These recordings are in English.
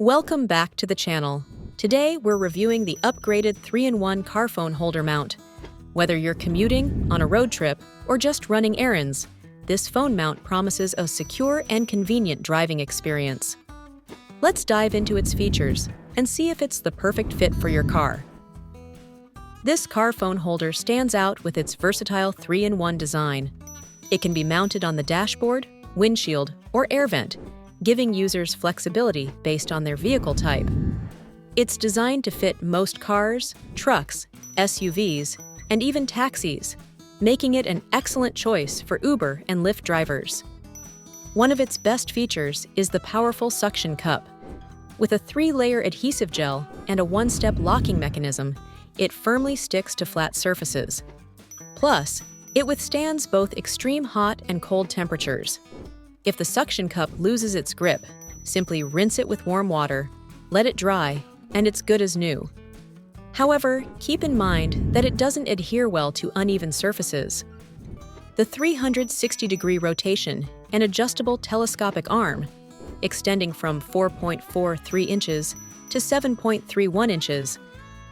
Welcome back to the channel. Today we're reviewing the upgraded 3-in-1 car phone holder mount. Whether you're commuting, on a road trip, or just running errands, this phone mount promises a secure and convenient driving experience. Let's dive into its features and see if it's the perfect fit for your car. This car phone holder stands out with its versatile 3-in-1 design. It can be mounted on the dashboard, windshield, or air vent, giving users flexibility based on their vehicle type. It's designed to fit most cars, trucks, SUVs, and even taxis, making it an excellent choice for Uber and Lyft drivers. One of its best features is the powerful suction cup. With a 3-layer adhesive gel and a 1-step locking mechanism, it firmly sticks to flat surfaces. Plus, it withstands both extreme hot and cold temperatures. If the suction cup loses its grip, simply rinse it with warm water, let it dry, and it's good as new. However, keep in mind that it doesn't adhere well to uneven surfaces. The 360-degree rotation and adjustable telescopic arm, extending from 4.43 inches to 7.31 inches,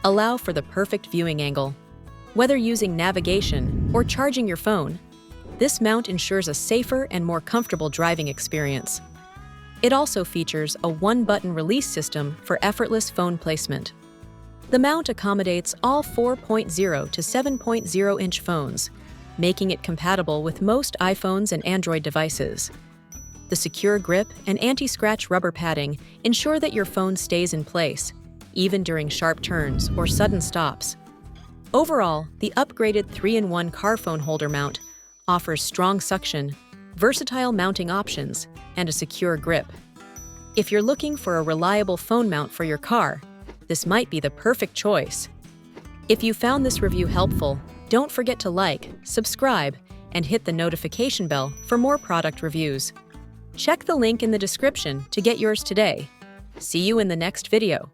allow for the perfect viewing angle. Whether using navigation or charging your phone, this mount ensures a safer and more comfortable driving experience. It also features a 1-button release system for effortless phone placement. The mount accommodates all 4.0 to 7.0-inch phones, making it compatible with most iPhones and Android devices. The secure grip and anti-scratch rubber padding ensure that your phone stays in place, even during sharp turns or sudden stops. Overall, the upgraded 3-in-1 car phone holder mount offers strong suction, versatile mounting options, and a secure grip. If you're looking for a reliable phone mount for your car, this might be the perfect choice. If you found this review helpful, don't forget to like, subscribe, and hit the notification bell for more product reviews. Check the link in the description to get yours today. See you in the next video.